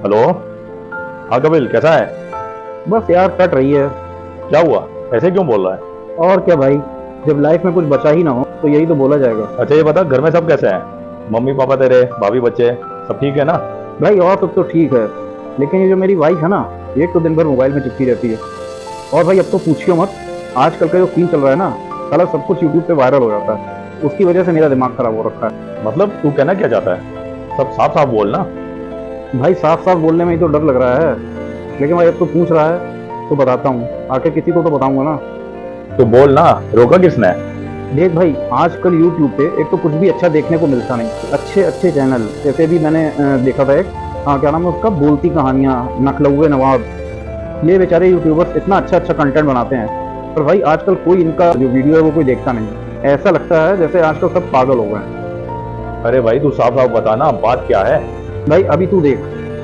Hello. हाँ कपिल, कैसा है? बस यार कट रही है। क्या हुआ? ऐसे क्यों बोल रहा है? और क्या भाई, जब लाइफ में कुछ बचा ही ना हो तो यही तो बोला जाएगा। अच्छा ये बता, घर में सब कैसे हैं? मम्मी पापा तेरे, भाभी बच्चे सब ठीक है ना? भाई और सब तो ठीक है, लेकिन ये जो मेरी वाइफ है ना, एक तो दिन भर मोबाइल में चिपकी रहती है। और भाई अब तो पूछियो मत, आजकल का जो सीन चल रहा है ना, साला सब कुछ यूट्यूब पे वायरल हो जाता है। उसकी वजह से मेरा दिमाग खराब हो रखा है। मतलब तू कहना क्या चाहता है? सब साफ साफ बोल ना। भाई साफ साफ बोलने में ही तो डर लग रहा है, लेकिन भाई अब तो पूछ रहा है तो बताता हूँ। आखिर किसी को तो बताऊंगा ना। तू बोल ना, रोका किसने? देख भाई, आजकल यूट्यूब पे एक तो कुछ भी अच्छा देखने को मिलता नहीं। अच्छे अच्छे चैनल जैसे भी मैंने देखा था एक, हाँ क्या नाम है उसका, बोलती कहानियाँ, नखलौए नवाब, ये बेचारे यूट्यूबर्स इतना अच्छा अच्छा कंटेंट बनाते हैं, पर भाई आजकल कोई इनका जो वीडियो है वो कोई देखता नहीं। ऐसा लगता है जैसे आजकल सब पागल हो गए हैं। अरे भाई तू साफ साफ बता ना, बात क्या है? भाई अभी तू देख,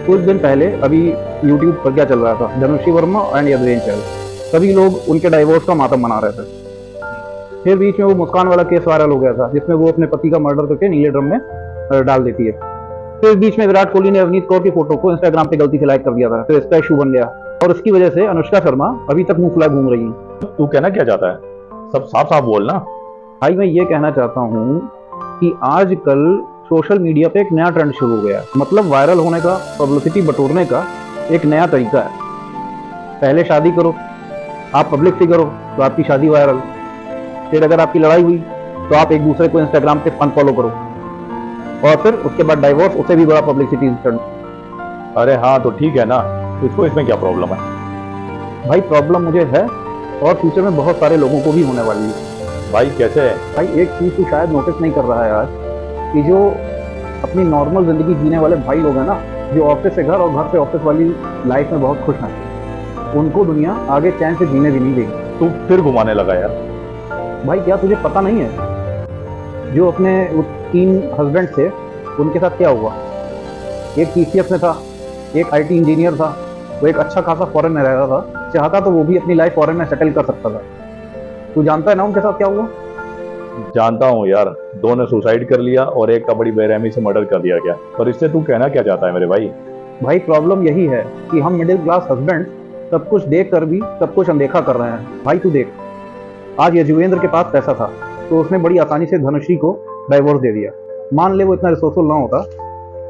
कुछ दिन पहले अभी यूट्यूब पर क्या चल रहा था, धनुषी वर्मा एंड यदुवेन चहल, सभी लोग उनके डाइवोर्स का मातम मना रहे थे। फिर बीच में वो मुस्कान वाला केस वायरल हो गया था, जिसमें वो अपने पति का मर्डर करके नीले ड्रम में डाल देती है। फिर बीच में विराट कोहली ने अवनीत कौर की फोटो को इंस्टाग्राम पे गलती से लाइक कर दिया था, तो इसका इशू बन गया, और उसकी वजह से अनुष्का शर्मा अभी तक मुंह फुलाए घूम रही है। तू कहना क्या चाहता है? सब साफ साफ बोल ना। भाई मैं ये कहना चाहता हूँ कि आजकल सोशल मीडिया पे एक नया ट्रेंड शुरू हो गया है, मतलब वायरल होने का, पब्लिसिटी बटोरने का एक नया तरीका है। पहले शादी करो, आप पब्लिक फिगर हो तो आपकी शादी वायरल। फिर अगर आपकी लड़ाई हुई तो आप एक दूसरे को इंस्टाग्राम पे अनफॉलो करो, और फिर उसके बाद डाइवोर्स, उससे भी बड़ा पब्लिसिटी स्टंट। अरे हाँ तो ठीक है ना, तुझको इसमें क्या प्रॉब्लम है? भाई प्रॉब्लम मुझे है, और फ्यूचर में बहुत सारे लोगों को भी होने वाली है। भाई कैसे? भाई एक चीज तू शायद नोटिस नहीं कर रहा है आज, कि जो अपनी नॉर्मल जिंदगी जीने वाले भाई लोग हैं ना, जो ऑफिस से घर और घर से ऑफिस वाली लाइफ में बहुत खुश हैं, उनको दुनिया आगे चैन से जीने भी नहीं देगी। तू फिर घुमाने लगा यार। भाई क्या तुझे पता नहीं है, जो अपने 3 हस्बैंड थे उनके साथ क्या हुआ? एक टीसीएस में था, एक आईटी इंजीनियर था, वो एक अच्छा खासा फॉरेन में रहता था, चाहता तो वो भी अपनी लाइफ फॉरेन में सेटल कर सकता था। तू जानता है ना उनके साथ क्या हुआ? जानता हूँ यार, दो ने सुसाइड कर लिया और एक का बड़ी बेरहमी से मर्डर कर दिया गया। पर इससे तू कहना क्या चाहता है मेरे भाई? भाई प्रॉब्लम यही है कि हम मिडिल क्लास हस्बैंड सब कुछ देख कर भी सब कुछ अनदेखा कर रहे हैं। भाई तू देख, आज यजुवेंद्र के पास पैसा था तो उसने बड़ी आसानी से धनुषी को डाइवोर्स दे दिया। मान ले वो इतना रिसोर्सफुल ना होता,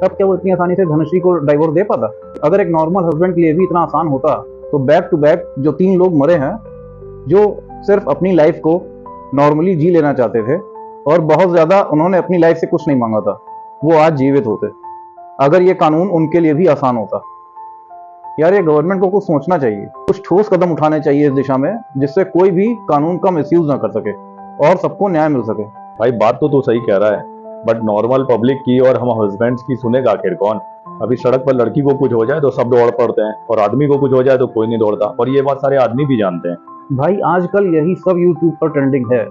तब क्या वो इतनी आसानी से धनुषी को डाइवोर्स दे पाता? अगर एक नॉर्मल हस्बैंड के लिए भी इतना आसान होता, तो बैक टू बैक जो 3 लोग मरे हैं, जो सिर्फ अपनी लाइफ को नॉर्मली जी लेना चाहते थे और बहुत ज्यादा उन्होंने अपनी लाइफ से कुछ नहीं मांगा था, वो आज जीवित होते, अगर ये कानून उनके लिए भी आसान होता। यार ये गवर्नमेंट को कुछ सोचना चाहिए, कुछ ठोस कदम उठाने चाहिए इस दिशा में, जिससे कोई भी कानून का मिसयूज ना कर सके और सबको न्याय मिल सके। भाई बात तो तू सही कह रहा है, बट नॉर्मल पब्लिक की और हम हस्बैंड्स की सुनेगा आखिर कौन? अभी सड़क पर लड़की को कुछ हो जाए तो सब दौड़ पड़ते हैं, और आदमी को कुछ हो जाए तो कोई नहीं दौड़ता, और ये बात सारे आदमी भी जानते हैं। भाई आजकल यही सब यूट्यूब पर ट्रेंडिंग है,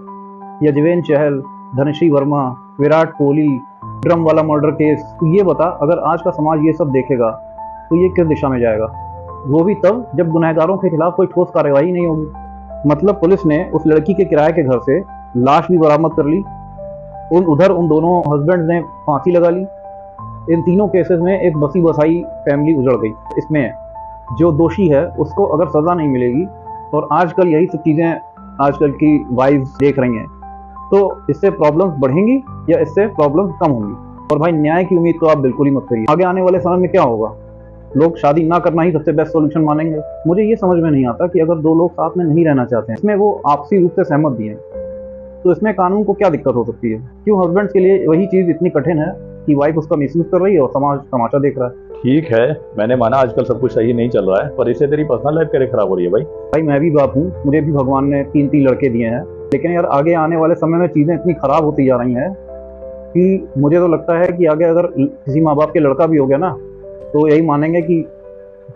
यजुवेंद्र चहल, धनुषी वर्मा, विराट कोहली, ड्रम वाला मर्डर केस। तो ये बता, अगर आज का समाज ये सब देखेगा तो ये किस दिशा में जाएगा? वो भी तब जब गुनहगारों के खिलाफ कोई ठोस कार्रवाई नहीं होगी। मतलब पुलिस ने उस लड़की के किराए के घर से लाश भी बरामद कर ली, उन दोनों हस्बैंड ने फांसी लगा ली। इन तीनों केसेस में एक बसी बसाई फैमिली उजड़ गई। इसमें जो दोषी है उसको अगर सजा नहीं मिलेगी, और आजकल यही सब चीजें आजकल की वाइफ्स देख रही हैं, तो इससे प्रॉब्लम्स बढ़ेंगी या इससे प्रॉब्लम्स कम होंगी? और भाई न्याय की उम्मीद तो आप बिल्कुल ही मत करिए। आगे आने वाले समय में क्या होगा, लोग शादी ना करना ही सबसे बेस्ट सॉल्यूशन मानेंगे। मुझे ये समझ में नहीं आता कि अगर 2 लोग साथ में नहीं रहना चाहते हैं, इसमें वो आपसी रूप से सहमत भी हैं, तो इसमें कानून को क्या दिक्कत हो सकती है? क्यों हस्बैंड्स के लिए वही चीज इतनी कठिन है कि वाइफ उसका मिसयूज कर रही है और समाज तमाशा देख रहा है? ठीक है, मैंने माना आजकल सब कुछ सही नहीं चल रहा है, पर इससे तेरी पर्सनल लाइफ कैसे खराब हो रही है भाई? भाई मैं भी बाप हूँ, मुझे भी भगवान ने 3 लड़के दिए हैं, लेकिन यार आगे आने वाले समय में चीजें इतनी खराब होती जा रही हैं कि मुझे तो लगता है कि आगे अगर किसी माँ बाप के लड़का भी हो गया ना, तो यही मानेंगे कि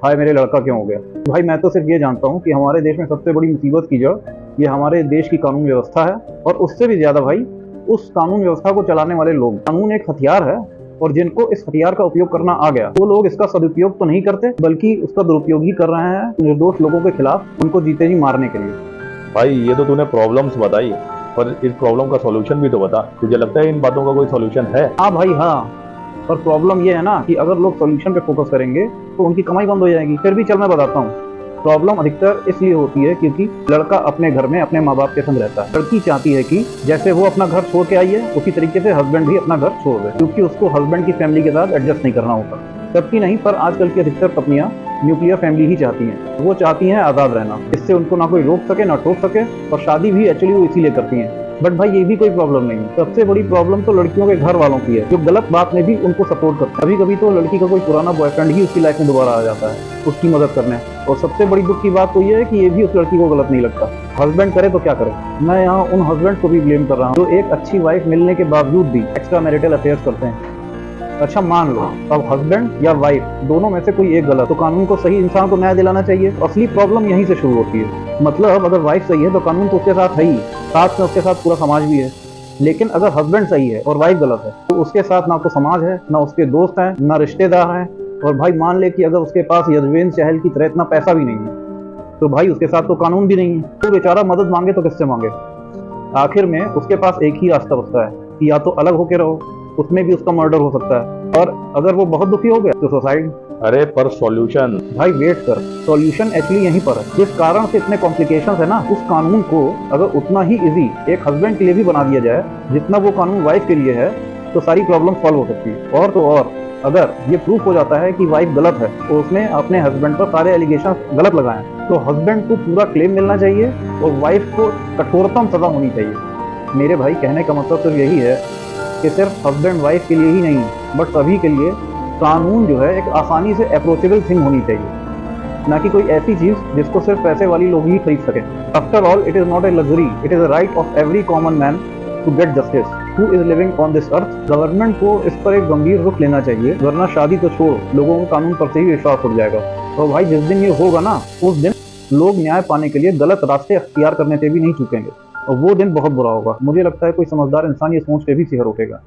हाय मेरे लड़का क्यों हो गया। भाई मैं तो सिर्फ ये जानता हूँ कि हमारे देश में सबसे बड़ी मुसीबत की जड़ ये हमारे देश की कानून व्यवस्था है, और उससे भी ज्यादा भाई उस कानून व्यवस्था को चलाने वाले लोग। कानून एक हथियार है, और जिनको इस हथियार का उपयोग करना आ गया, वो लोग इसका सदुपयोग तो नहीं करते, बल्कि उसका दुरुपयोग ही कर रहे हैं निर्दोष लोगों के खिलाफ, उनको जीते जी मारने के लिए। भाई ये तो तूने प्रॉब्लम्स बताई, पर इस प्रॉब्लम का सॉल्यूशन भी तो बता। तुझे लगता है इन बातों का कोई सॉल्यूशन है? हाँ भाई हाँ, और प्रॉब्लम ये है ना कि अगर लोग सॉल्यूशन पे फोकस करेंगे तो उनकी कमाई बंद हो जाएगी। फिर भी चल मैं बताता हूँ, प्रॉब्लम अधिकतर इसलिए होती है क्योंकि लड़का अपने घर में अपने माँ बाप के संग रहता है। लड़की चाहती है कि जैसे वो अपना घर छोड़ के आई है उसी तरीके से हस्बैंड भी अपना घर छोड़ दे, क्योंकि उसको हस्बैंड की फैमिली के साथ एडजस्ट नहीं करना होता। सबकी नहीं, पर आजकल की अधिकतर पत्नियां न्यूक्लियर फैमिली ही चाहती हैं। वो चाहती हैं आज़ाद रहना, इससे उनको ना कोई रोक सके ना टोक सके, और शादी भी एक्चुअली वो इसीलिए करती हैं। बट भाई ये भी कोई प्रॉब्लम नहीं है। सबसे बड़ी प्रॉब्लम तो लड़कियों के घर वालों की है, जो गलत बात में भी उनको सपोर्ट करते हैं। कभी कभी तो लड़की का कोई पुराना बॉयफ्रेंड ही उसकी लाइफ में दोबारा आ जाता है उसकी मदद करने। और सबसे बड़ी दुख की बात तो ये है कि ये भी उस लड़की को गलत नहीं लगता। हस्बैंड करे तो क्या करे। मैं यहाँ उन हस्बैंड को भी ब्लेम कर रहा हूँ जो एक अच्छी वाइफ मिलने के बावजूद भी एक्स्ट्रा मैरिटल अफेयर्स करते हैं। अच्छा मान लो अब हस्बैंड या वाइफ दोनों में से कोई एक गलत, तो कानून को सही इंसान को न्याय दिलाना चाहिए। असली प्रॉब्लम यहीं से शुरू होती है। मतलब अगर वाइफ सही है तो कानून तो उसके साथ है ही, साथ में उसके साथ पूरा समाज भी है। लेकिन अगर हस्बैंड सही है और वाइफ गलत है तो उसके साथ ना तो समाज है, ना उसके दोस्त हैं, ना रिश्तेदार हैं। और भाई मान ले कि अगर उसके पास यजुवेंद्र चहल की तरह इतना पैसा भी नहीं है तो भाई उसके साथ तो कानून भी नहीं है। तो बेचारा मदद मांगे तो किससे मांगे। आखिर में उसके पास एक ही रास्ता बचता है कि या तो अलग होके रहो, उसमें भी उसका मर्डर हो सकता है, और अगर वो बहुत दुखी हो गया तो सुसाइड। अरे पर सॉल्यूशन भाई वेट कर, सॉल्यूशन एक्चुअली यहीं पर है। जिस कारण से इतने कॉम्प्लिकेशंस है ना, उस कानून को अगर उतना ही इजी एक हस्बैंड के लिए भी बना दिया जाए जितना वो कानून वाइफ के लिए है, तो सारी प्रॉब्लम सॉल्व हो सकती है। और तो और अगर ये प्रूफ हो जाता है कि वाइफ गलत है तो उसने अपने हस्बैंड पर सारे एलिगेशन गलत लगाए हैं, तो हस्बैंड को पूरा क्लेम मिलना चाहिए और वाइफ को कठोरतम सजा होनी चाहिए। मेरे भाई कहने का मतलब सिर्फ यही है कि सिर्फ हस्बैंड वाइफ के लिए ही नहीं बट सभी के लिए कानून जो है एक आसानी से अप्रोचेबल थिंग होनी चाहिए, ना कि कोई ऐसी चीज जिसको सिर्फ पैसे वाली लोग ही खरीद सकें। After all it is not a luxury, it is a right of every common man to get justice who is living on this earth. Government को इस पर एक गंभीर रुख लेना चाहिए, वरना शादी तो छोड़, लोगों को कानून पर से ही विश्वास उठ जाएगा। और भाई जिस दिन ये होगा ना, उस दिन लोग न्याय पाने के लिए गलत रास्ते अख्तियार करने से भी नहीं चूकेंगे, और वो दिन बहुत बुरा होगा। मुझे लगता है कोई समझदार इंसान ये सोच के भी सिहर उठेगा।